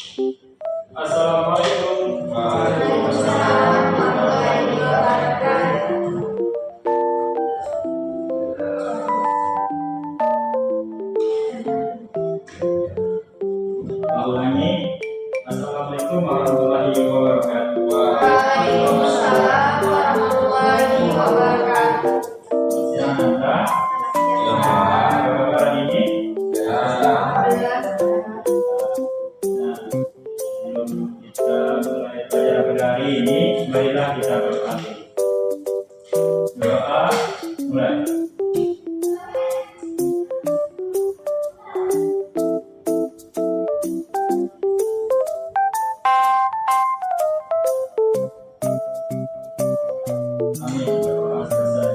Assalamualaikum. Waalaikumsalam warahmatullahi wabarakatuh. Ulangi. Assalamualaikum warahmatullahi wabarakatuh. Waalaikumsalam warahmatullahi wabarakatuh. Siang Anda. Siang. Apa kabar ini? Alhamdulillah. Nah, sebelum kita mulai belajar pada hari ini, marilah kita berdoa. Doa mulai. Amin. Berdoa selesai.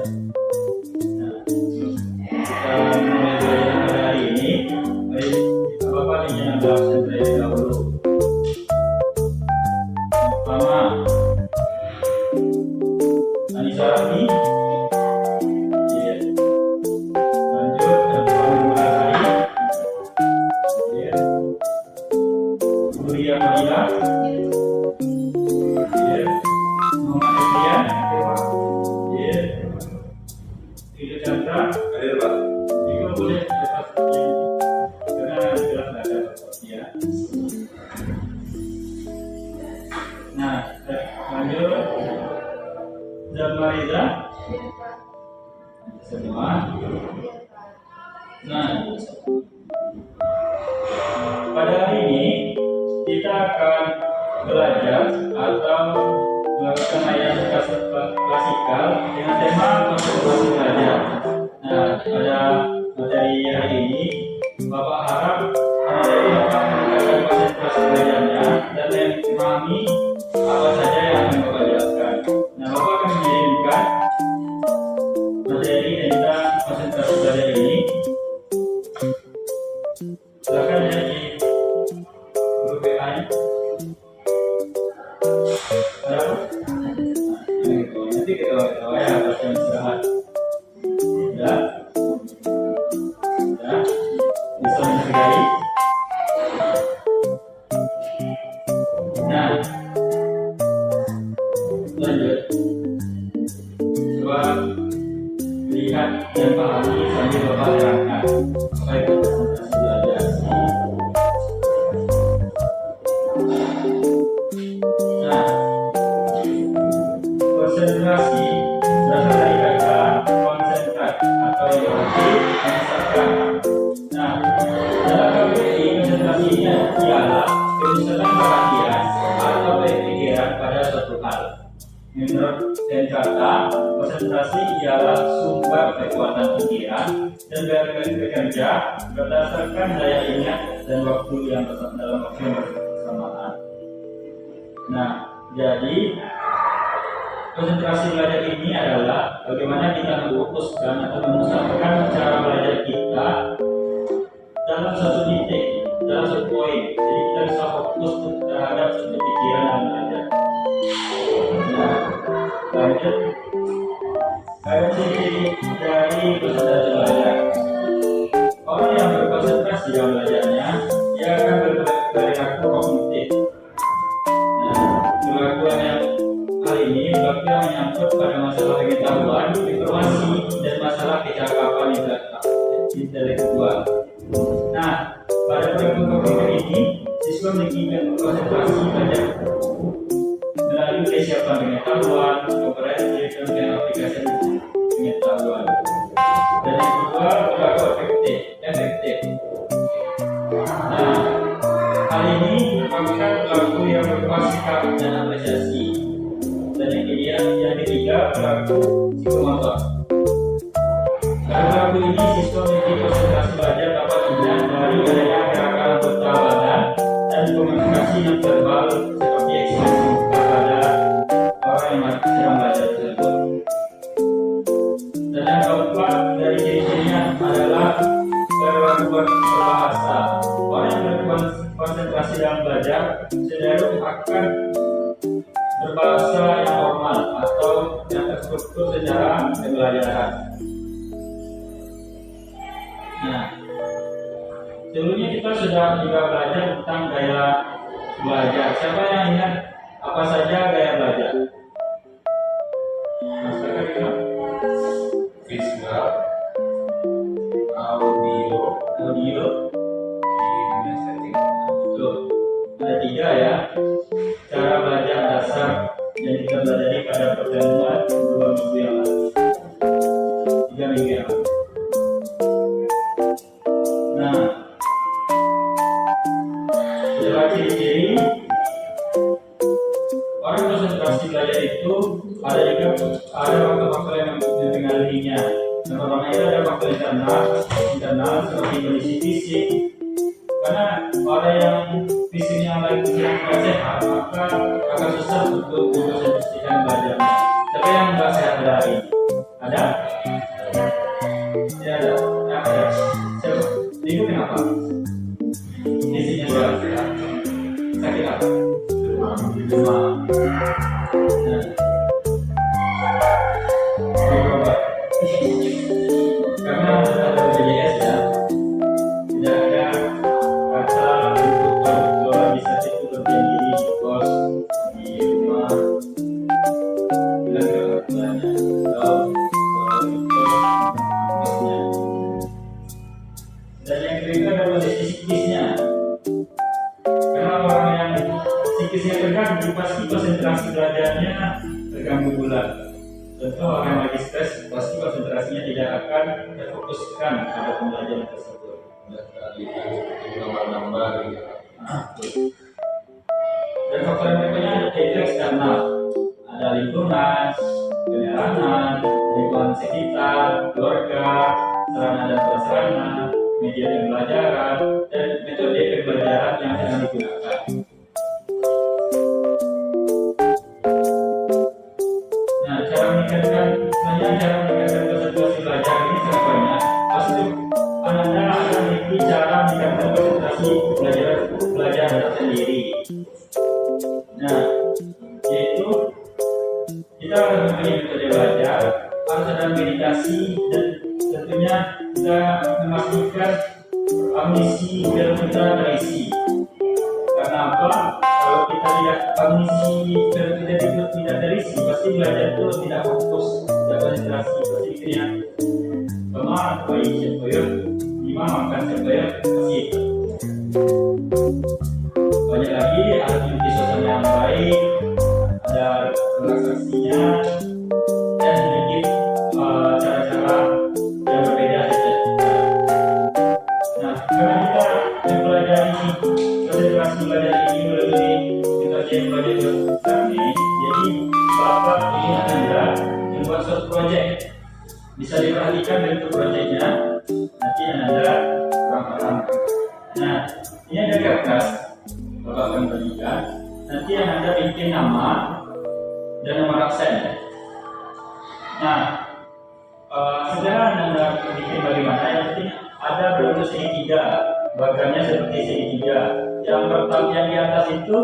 Nah, kita mulai belajar pada hari ini. Baik, Bapak ingin Anda absen terlebih dahulu. Pertama, Anissa Rani. Iya. Lanjut, Tuan Mulai. Iya. Nuria Madila. Iya. Muhammad Efrian. Iya. Tiga Chandra. Hadir Pak. Itu boleh lepas karena jelas nggak ada ya. Nah, lanjut. Zamariza semua. Nah, pada hari ini kita akan belajar atau melakukan ayat klasikal dengan tema konsentrasi belajar. Nah, pada materi hari ini, Bapak harap materi dapat meningkatkan konsentrasi belajarnya dan memahami apa saja yang akan Bapak jelaskan. Nah, Bapak akan mengirimkan materi tentang konsentrasi belajar ini. Silakan ya di grup WA nya. Ada apa? Nanti ketawa-ketawa ya atas jam istirahat. Ya, ya, bisa menghargai. Nah, lanjut. Coba lihat dan pahami sambil Bapak terangkan apa itu konsentrasi belajar. Nah, konsentrasi berasal dari kata konsentrat atau yang berarti memusatkan. Nah, dalam KBBI konsentrasi ini ialah pemusatan perhatian atau pikiran pada suatu hal. Menurut Denkata, konsentrasi ialah sumber kekuatan pikiran dan bekerja berdasarkan daya ingat dan waktu yang dalam waktu yang bersamaan. Nah, jadi konsentrasi belajar ini adalah bagaimana kita memfokuskan atau memusatkan cara belajar kita dalam satu titik, dalam satu poin. Jadi kita bisa fokus terhadap satu pikiran dan belajar. Nah, lanjut. Ciri dari konsentrasi belajar. Orang yang berkonsentrasi dalam belajarnya, dia akan berperilaku kognitif. Perlakuan yang hal ini berlaku yang menyangkut pada masalah pengetahuan, informasi, dan masalah kecakapan intelektual. Nah, pada perlakuan kognitif ini, siswa memiliki konsentrasi belajar melalui kesiapan pengetahuan, komprehensif, dan aplikasi pengetahuan. Dan yang kedua, perlaku efektif. Nah, hal ini merupakan pelaku yang berupa sikap dan apresiasi. Dan yang ketiga pelaku psikomotor. Pada pelaku ini, siswa memiliki konsentrasi belajar dapat dilihat dari adanya gerakan anggota badan dan komunikasi yang verbal seperti ekspresi kepada orang yang sedang belajar tersebut. Dan yang keempat dari ciri-cirinya adalah kemampuan berbahasa. Orang yang berkonsentrasi dalam belajar cenderung akan berbahasa yang normal atau yang terstruktur secara pembelajaran. Nah, sebelumnya kita sudah juga belajar tentang gaya belajar. Siapa yang ingat apa saja gaya belajar? Masakan ingat? Visual, audio, Audio. kinestetik. Tuh, ada 3 ya. Cara belajar dasar yang kita pelajari pada pertemuan 2 minggu yang lalu. 3 minggu yang lalu. Nah, adalah ciri-ciri orang konsentrasi belajar itu ada faktor-faktor yang mempengaruhinya. Yang pertama itu ada faktor internal seperti kondisi fisik. Karena orang yang fisiknya lagi tidak sehat, maka akan susah untuk mengkonsentrasikan belajarnya. Tapi yang nggak sehat dari ada? Tidak ada. Tidak ada. Itu kenapa? Fisiknya tidak sehat. Sakit apa? Demam. Nah, berobat. Karena ada BPJS ya, tidak ada kata untuk orang bisa itu berdiri di kos, di rumah, dan ke orang tuanya atau kosnya. Dan yang ketiga adalah kondisi psikisnya. Karena orang yang psikisnya terganggu pasti konsentrasi belajarnya terganggu pula. Contoh orang yang lagi stres pasti konsentrasinya tidak akan terfokuskan pada pembelajaran tersebut. Nambah-nambah gitu. Dan faktor yang berikutnya yaitu eksternal. Ada lingkungan, penerangan, lingkungan sekitar, keluarga, sarana dan prasarana, media pembelajaran, dan metode pembelajaran yang sedang digunakan. Nah, cara meningkatkan konsentrasi belajar ini sangat banyak. Pasti Anda akan memiliki cara meningkatkan konsentrasi belajar sendiri. Nah, yaitu kita harus mempunyai metode belajar, harus ada meditasi, dan tentunya kita memastikan amunisi dalam kita terisi. Karena apa? Kalau kita tidak amunisi dalam kita tidak terisi, pasti belajar itu tidak fokus, tidak konsentrasi, pasti pikirnya lemah, baik, sepuyuk, lima makan sepuyuk, pasti itu. Banyak lagi harus memiliki suasana yang baik, ada relaksasinya, dan sedikit cara-cara yang berbeda saja. Nah, karena kita mempelajari konsentrasi belajar ini melalui situasi yang belajar besar ini, jadi Bapak ingin Anda membuat suatu proyek. Bisa diperhatikan bentuk proyeknya, nanti Anda kurang paham. Nah, ini ada kertas, Bapak akan bagikan. Nanti yang Anda bikin nama dan nomor absen. Nah, setelah Anda bikin bagaimana, yang penting ada bentuk segitiga, bagiannya seperti segitiga. Yang pertama yang di atas itu,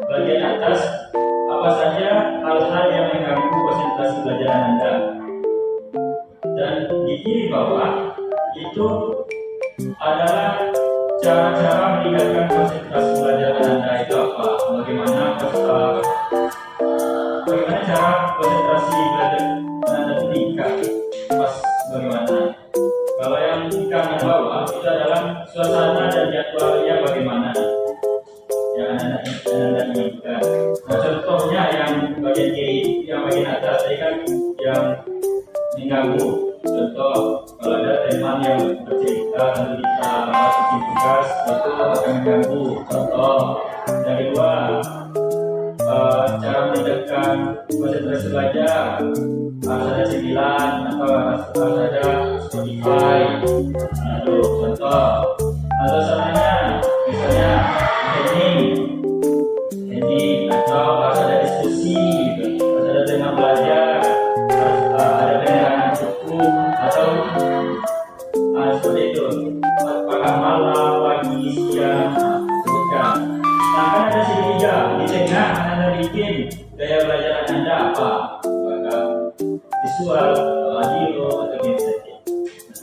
bagian atas, apa saja hal-hal yang mengganggu konsentrasi belajar Anda. Dan di kiri bawah itu adalah cara-cara meningkatkan konsentrasi belajar Anda itu apa? Bagaimana cara konsentrasi belajar Anda meningkat? Pas bagaimana? Kalau yang kanan bawah itu adalah suasana dan jadwalnya bagaimana yang Anda inginkan. Nah, contohnya yang bagian kiri, yang bagian atas tadi kan yang mengganggu. Contoh, kalau ada teman yang bercerita lalu kita masukin tugas, itu akan mengganggu. Contoh, yang kedua, cara meningkatkan konsentrasi belajar, harus ada cemilan atau harus ada Spotify. Lalu contoh, atau misalnya heading atau harus ada diskusi, gitu. Harus ada tema belajar, harus ada penerangan cukup atau seperti itu. Apakah malam, pagi, siang, sebutkan. Nah, kan ada segitiga di tengah Anda bikin gaya belajar Anda apa? Apakah visual, audio, atau kinestetik.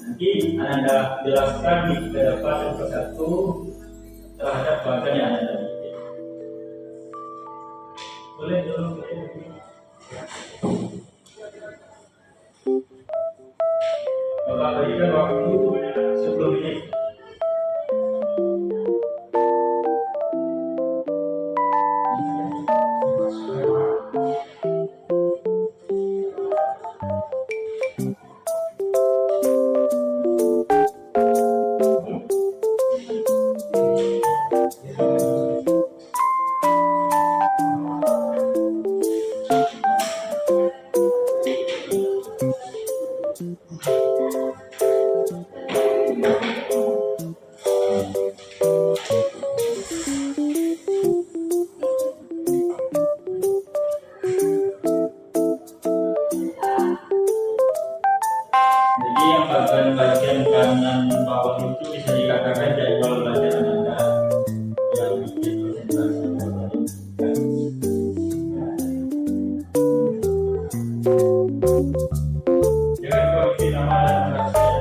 Nanti Anda jelaskan di depan satu persatu terhadap bagian yang Anda bikin. Bapak berikan waktu 10 menit. Jadi yang bagian kanan bawah itu bisa dikatakan jadwal belajar Anda yang bikin presentasi. Jangan koreksi nama dan karakter.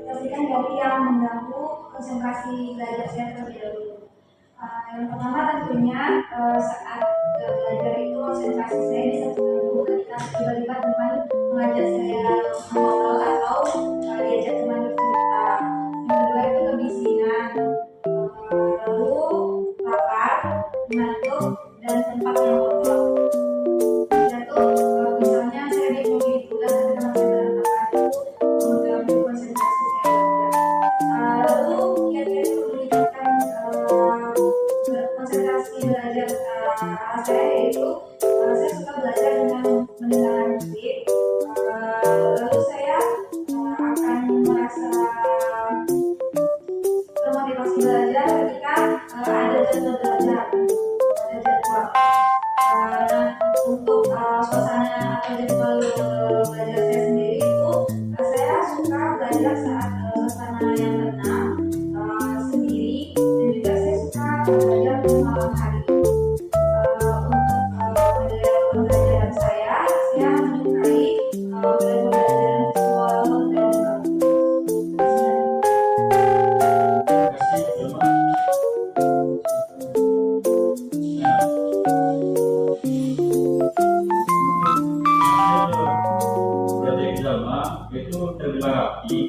konsentrasikan dari yang mengganggu konsentrasi belajar saya terlebih dahulu. Yang pertama tentunya saat belajar itu konsentrasi saya bisa terganggu ketika tiba-tiba teman mengajak saya ngobrol atau diajak teman bercerita. Yang kedua itu kebisingan, lalu lapar, ngantuk, dan tempat yang kotor. Ketiga tuh misalnya saya dipanggil tugas ketika masih berantakan itu mengganggu konsentrasi saya belajar. Lalu kiat-kiat untuk meningkatkan konsentrasi belajar saya yaitu saya suka belajar dengan mendengarkan musik. Lalu saya akan merasa termotivasi belajar ketika ada jadwal belajar, ada jadwal. Nah, untuk suasana atau jadwal belajar saya sendiri itu saya suka belajar saat suasana yang tenang, sendiri, dan juga saya suka belajar di malam hari. Untuk pembelajaran saya menyukai pembelajaran visual dan Kasih cuma. Proyek Zama itu terbilang rapi,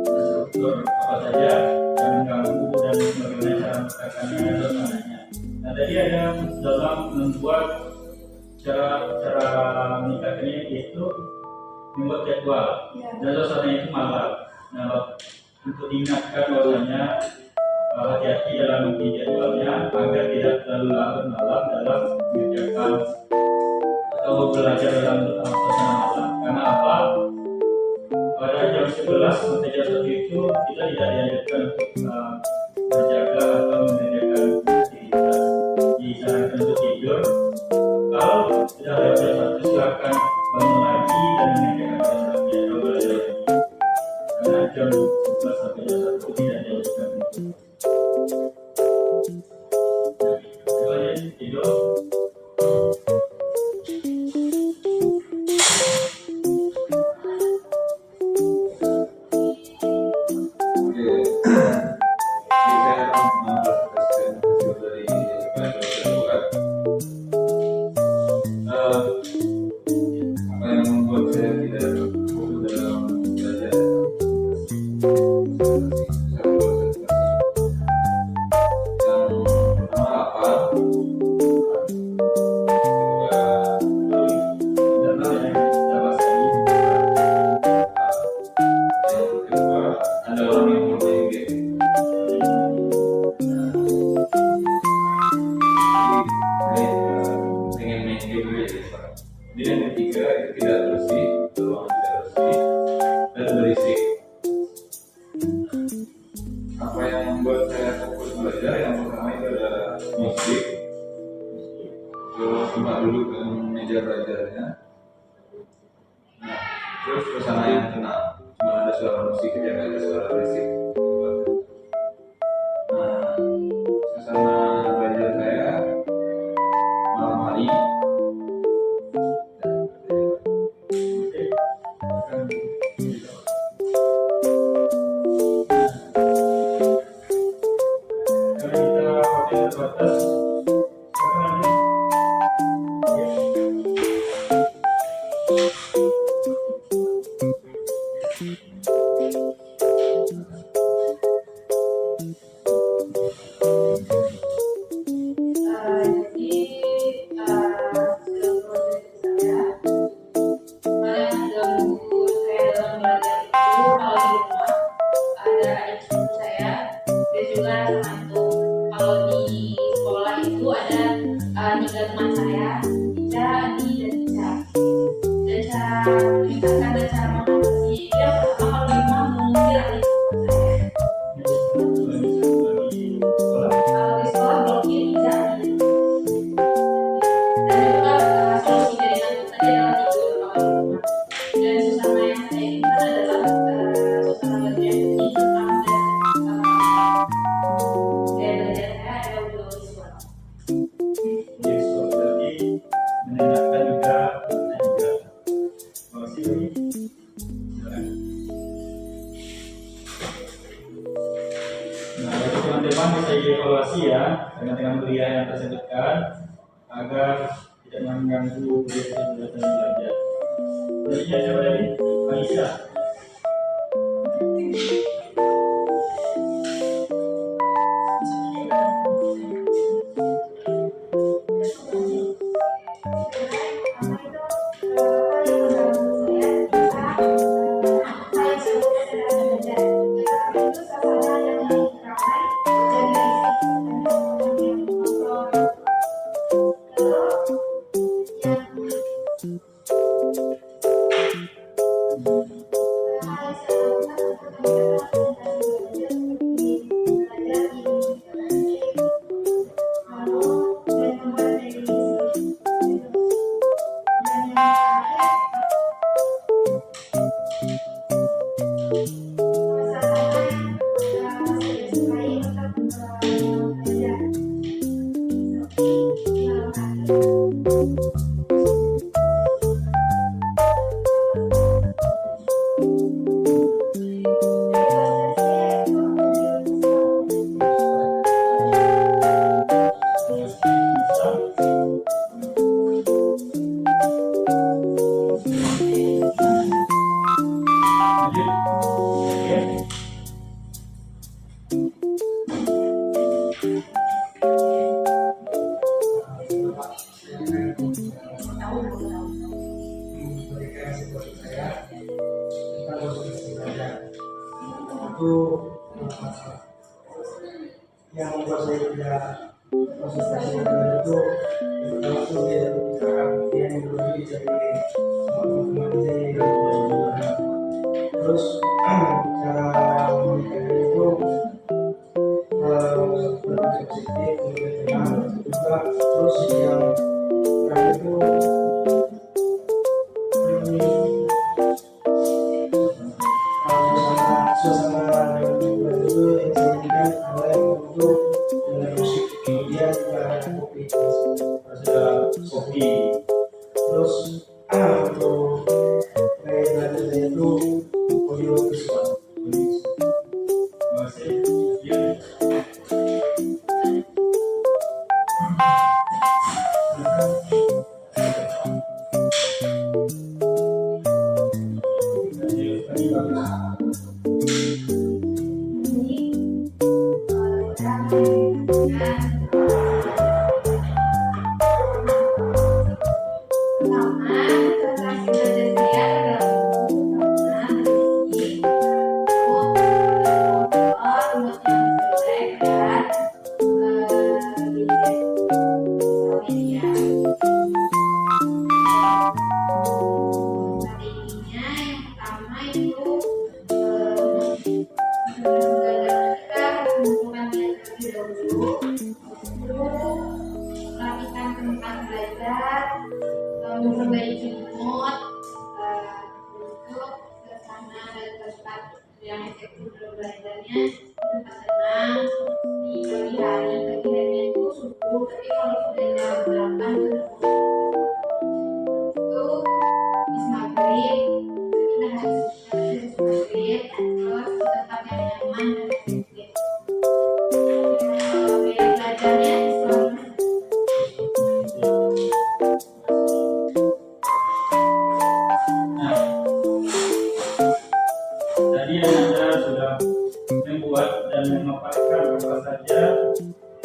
struktur apa saja yang mengganggu dan bagaimana cara meletakkannya dan suasananya. Nah tadi ada dalam membuat cara meningkatkannya itu membuat jadwal dan suasananya itu malam. Nah untuk diingatkan bahwasanya hati-hati dalam memilih jadwalnya agar tidak terlalu larut malam dalam mengerjakan atau belajar dalam suasana malam. Karena apa? Pada jam 11 sampai jam 1 itu kita tidak dianjurkan untuk berjaga atau mengerjakan aktivitas. Disarankan untuk tidur. Kalau sudah lewat jam 1 silakan bangun lagi dan mengerjakan aktivitas atau belajar lagi. Karena jam 11 sampai jam 1 itu tidak dianjurkan untuk tidur. Apa yang membuat saya tidak fokus dalam belajar? Yang pertama apa? Yang kedua ada orang yang bermain game. Pengen main game dulu ya. Jadi yang ketiga itu tidak bersih, ruangan tidak bersih dan berisik. Apa yang membuat saya fokus belajar? Yang pertama itu ada musik. Terus tempat duduk dan meja belajarnya. Nah, terus suasana yang tenang. Cuma ada suara musik aja, nggak ada suara berisik. Nah, suasana belajar saya malam hari. Tiga teman saya, Ica, Adi, dan Ica. Dan cara meningkatkan dan cara mengatasi yang pertama kalau di rumah mengusir adik saya. teman bisa dievaluasi ya dengan kuliah yang tersebutkan agar tidak mengganggu kegiatan belajar dan belajar. Selanjutnya siapa tadi? Anissa. Itu yang membuat saya tidak konsentrasi belajar itu pertama tuh dia bicara dia yang lebih dari teman-teman saya terus cara memberikan itu berpikir positif kemudian tenang juga terus yang terakhir itu suasana itu yang saya inginkan adalah untuk dengan musik kemudian juga ada kopi terus untuk gaya belajar saya itu audio visual. Memperbaiki mood untuk suasana dan tempat yang efektif belajarnya tempat tenang di pagi hari itu subuh tapi kalau sudah jam 8 itu habis maghrib kita harus maghrib terus tempat yang nyaman dan efektif biar belajarnya selalu. Tadi Anda sudah membuat dan memaparkan apa saja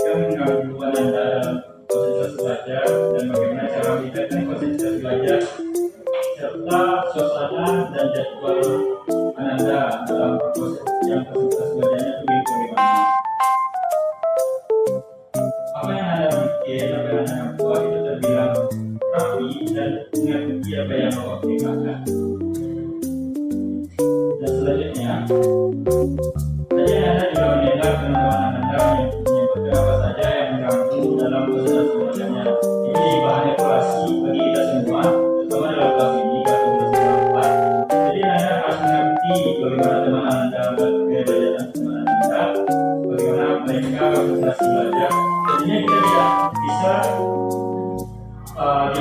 yang mengganggu Anda dalam proses belajar dan bagaimana cara meningkatkan konsentrasi belajar serta suasana dan jadwal Anda dalam proses yang konsentrasi belajarnya itu bagaimana. Apa yang Anda bikin, apa yang Anda buat itu terbilang rapi dan mengerti apa yang Allah berikan. Dan selanjutnya, tadi Anda juga mendengar teman-teman Anda menyebutkan apa saja yang mengganggu dalam proses belajarnya. Ini bahan evaluasi bagi kita semua, terutama dalam kelas ini, kelas 11 Jadi Anda harus mengerti bagaimana teman Anda belajar teman Anda, bagaimana mereka konsentrasi belajar. Jadinya kita tidak bisa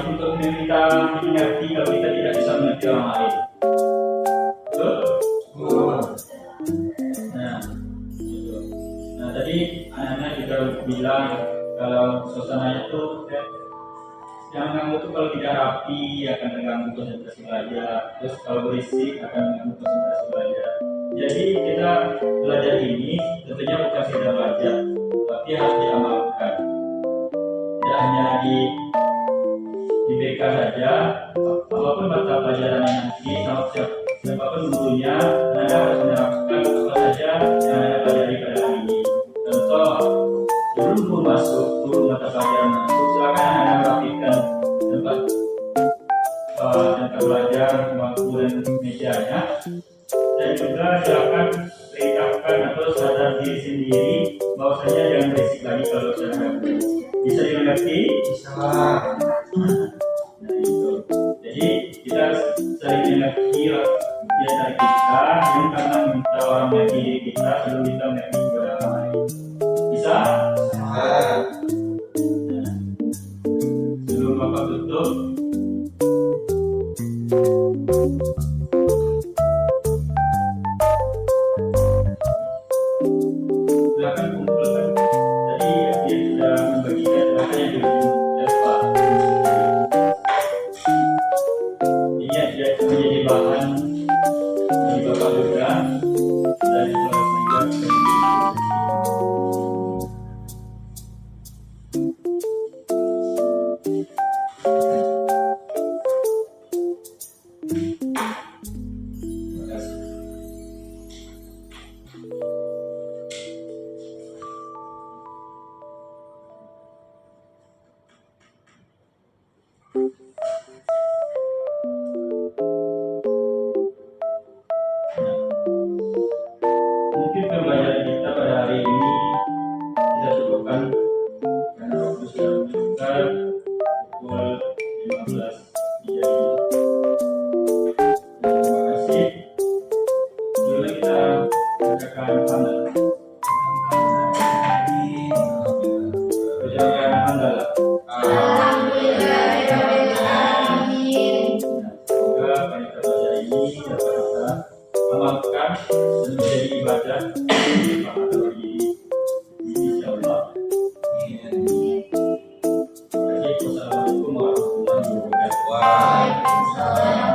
untuk kita mengerti kalau kita tidak bisa mengerti orang lain. Betul? Nah, tadi juga bilang kalau suasananya tuh yang ganggu tuh kalau tidak rapi akan mengganggu konsentrasi belajar, terus kalau berisik akan mengganggu konsentrasi belajar. Jadi kita belajar ini tentunya bukan sekedar belajar, tapi harus diamalkan. Tidak hanya di BK saja, apapun mata pelajaran yang nanti sama siapapun gurunya, Anda harus menerapkan apa saja yang Anda pelajari pada hari ini. Contoh, sebelum masuk mata pelajaran masuk, silakan Anda merapikan tempat belajar, bangku dan mejanya, dan juga silakan perintahkan atau sadar diri sendiri bahwasanya jangan berisik lagi kalau sedang ganggu. Bisa dimengerti? Bisa lah. Nah itu. Jadi kita harus sering mengerti di antara kita, dan karena minta orang mengerti diri kita sebelum kita mengerti kepada orang lain. Bisa? Nah, Sebelum Bapak tutup, silakan kumpulkan. Tadi dia sudah membagikan silakan yang dibagi Pak. Ini sudah menjadi bahan bagi Bapak juga dan juga terima kasih. Mungkin pembelajaran kita pada hari ini kita cukupkan karena waktu sudah menunjukkan pukul 15.35. Terima kasih. Sebelumnya kita bacakan hamdalah. Bacakan hamdalah. Semoga wanita belajar ini dapat kita amalkan dan menjadi ibadah bagi insyaallah. Terima kasih. Wassalamualaikum warahmatullahi wabarakatuh. wah.